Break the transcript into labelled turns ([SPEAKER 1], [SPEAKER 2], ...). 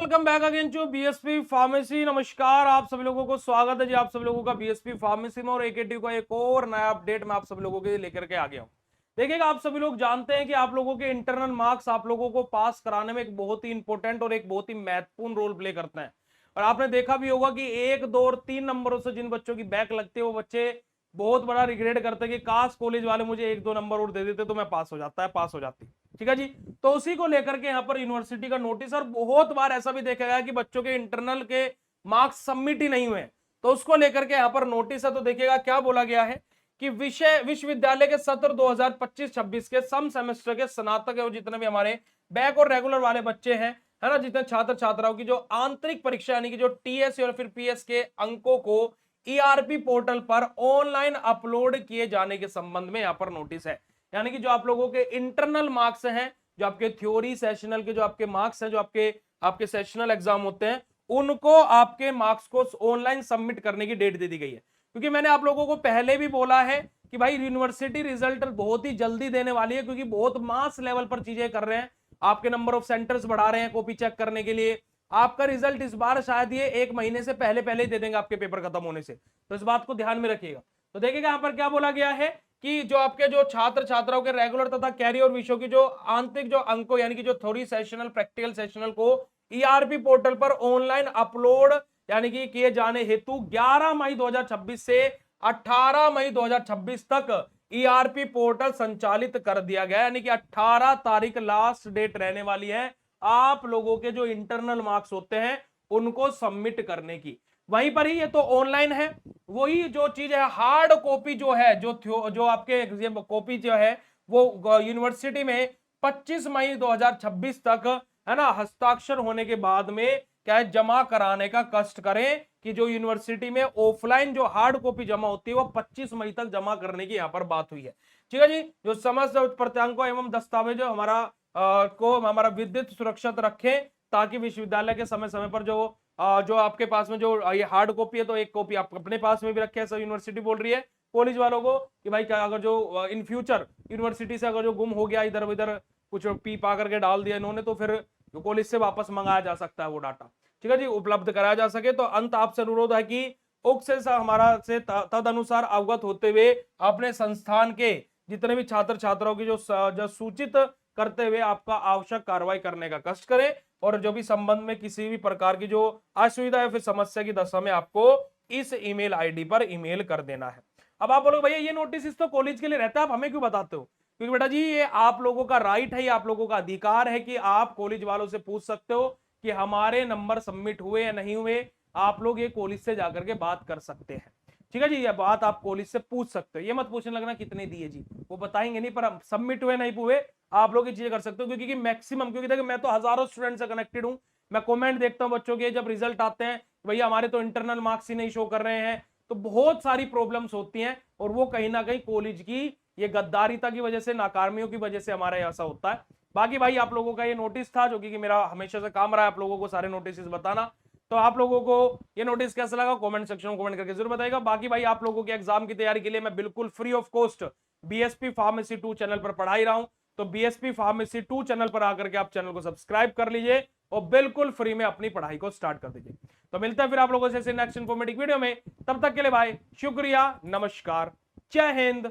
[SPEAKER 1] Welcome back again to BSP pharmacy. नमस्कार, आप सभी लोगों को स्वागत है जी आप सभी लोगों का बीएसपी फार्मेसी में। और एकेटी का एक और नया अपडेट मैं आप सभी लोगों के लिए लेकर के आ गया हूं। देखिएगा, आप सभी लोग जानते हैं कि आप लोगों के इंटरनल मार्क्स आप लोगों को पास कराने में एक बहुत ही इंपॉर्टेंट और एक बहुत ही महत्वपूर्ण रोल प्ले करते हैं। और आपने देखा भी होगा कि 1, 2 और 3 नंबरों से जिन बच्चों की बैक लगती है वो बच्चे बहुत बड़ा रिग्रेट करते हैं कि काश कॉलेज वाले मुझे 1, 2 नंबर और दे देते तो मैं पास हो जाती। ठीक है जी। तो उसी को लेकर के यहाँ पर यूनिवर्सिटी का नोटिस, और बहुत बार ऐसा भी देखा गया कि बच्चों के इंटरनल के मार्क्स सबमिट ही नहीं हुए, तो उसको लेकर के यहाँ पर नोटिस है। तो देखिएगा क्या बोला गया है कि विश्वविद्यालय के सत्र 2025-26 के सम सेमेस्टर के स्नातक और जितने भी हमारे बैक और रेगुलर वाले बच्चे हैं, है ना, जितने छात्र छात्राओं की जो आंतरिक परीक्षा यानी कि जो टीएस और फिर पीएस के अंकों को ईआरपी पोर्टल पर ऑनलाइन अपलोड किए जाने के संबंध में यहाँ पर नोटिस है। यानी कि जो आप लोगों के इंटरनल मार्क्स हैं, जो आपके थ्योरी सेशनल के जो आपके मार्क्स हैं, जो आपके आपके सेशनल एग्जाम होते हैं, उनको आपके मार्क्स को ऑनलाइन सबमिट करने की डेट दे दी गई है। क्योंकि मैंने आप लोगों को पहले भी बोला है कि भाई यूनिवर्सिटी रिजल्ट बहुत ही जल्दी देने वाली है, क्योंकि बहुत मास लेवल पर चीजें कर रहे हैं। आपके नंबर ऑफ सेंटर्स बढ़ा रहे हैं कॉपी चेक करने के लिए। आपका रिजल्ट इस बार शायद ये 1 महीने से पहले पहले ही दे देंगे आपके पेपर खत्म होने से, तो इस बात को ध्यान में रखिएगा। तो देखिएगा यहाँ पर क्या बोला गया है कि जो आपके जो छात्र छात्राओं के रेगुलर तथा कैरी और विषयों की जो आंतरिक जो अंकों यानी कि जो थ्योरी सेशनल प्रैक्टिकल सेशनल को ईआरपी पोर्टल पर ऑनलाइन अपलोड यानी कि किए जाने हेतु 11 मई 2026 से 18 मई 2026 तक ईआरपी पोर्टल संचालित कर दिया गया। यानी कि 18 तारीख लास्ट डेट रहने वाली है आप लोगों के जो इंटरनल मार्क्स होते हैं उनको सबमिट करने की। वहीं पर ही ये तो ऑनलाइन है, वही जो चीज है हार्ड कॉपी जो है, जो आपके एग्जाम कॉपी जो है वो यूनिवर्सिटी में 25 मई 2026 तक, है ना, हस्ताक्षर होने के बाद में क्या है जमा कराने का कष्ट करें कि जो यूनिवर्सिटी में ऑफलाइन जो हार्ड कॉपी जमा होती है वो 25 मई तक जमा करने की यहाँ पर बात हुई है। ठीक है जी। जो समस्त प्रत्यांकों एवं दस्तावेज हमारा को हमारा विद्युत सुरक्षित रखें, ताकि विश्वविद्यालय के समय समय पर जो आपके पास में जो ये हार्ड कॉपी है तो एक कॉपी आप अपने पास में भी रखें। ऐसा यूनिवर्सिटी बोल रही है कॉलेज वालों को कि भाई क्या अगर जो इन फ्यूचर यूनिवर्सिटी से अगर जो गुम हो गया, इधर उधर कुछ पी पा करके डाल दिया इन्होंने, तो फिर कॉलेज से वापस मंगाया जा सकता है वो डाटा। ठीक है जी, उपलब्ध कराया जा सके। तो अंत आपसे अनुरोध है कि उक्त से हमारा से तद अनुसार अवगत होते हुए अपने संस्थान के जितने भी छात्र छात्राओं की जो सूचित करते हुए आपका आवश्यक कार्रवाई करने का कष्ट करें, और जो भी संबंध में किसी भी प्रकार की जो असुविधा या फिर समस्या की दशा में आपको इस ईमेल आईडी पर ईमेल कर देना है। अब आप बोलोगे भैया ये नोटिस इस तो कॉलेज के लिए रहता है, आप हमें क्यों बताते हो? क्योंकि बेटा जी ये आप लोगों का राइट है, ये आप लोगों का अधिकार है कि आप कॉलेज वालों से पूछ सकते हो कि हमारे नंबर सबमिट हुए या नहीं हुए। आप लोग ये कॉलेज से जाकर के बात कर सकते हैं। ठीक है जी, ये बात आप कॉलेज से पूछ सकते हो, ये मत पूछने लगना कितने दिए जी, वो बताएंगे नहीं, पर सबमिट हुए नहीं हुए आप लोग ये चीजें कर सकते हो। क्योंकि मैक्सिमम, क्योंकि देखिए मैं तो हजारों स्टूडेंट से कनेक्टेड हूं, मैं कमेंट देखता हूं बच्चों के जब रिजल्ट आते हैं, भैया हमारे तो इंटरनल मार्क्स ही नहीं शो कर रहे हैं, तो बहुत सारी प्रॉब्लम्स होती हैं। और वो कहीं ना कहीं कॉलेज की ये गद्दारिता की वजह से, नाकामियों की वजह से हमारा ऐसा होता है। बाकी भाई आप लोगों का ये नोटिस था, जो कि मेरा हमेशा से काम रहा है आप लोगों को सारे नोटिस बताना। तो आप लोगों को ये नोटिस कैसा लगा कमेंट सेक्शन में कमेंट करके जरूर बताइएगा। बाकी भाई आप लोगों के एग्जाम की तैयारी के लिए मैं बिल्कुल free of cost BSP pharmacy 2 channel पर पढ़ाई रहा हूं। तो बीएसपी फार्मेसी 2 चैनल पर आकर के आप चैनल को सब्सक्राइब कर लीजिए और बिल्कुल फ्री में अपनी पढ़ाई को स्टार्ट कर दीजिए। तो मिलते हैं फिर आप लोगों से नेक्स्ट इंफॉर्मेटिव वीडियो में, तब तक के लिए भाई शुक्रिया, नमस्कार, जय हिंद।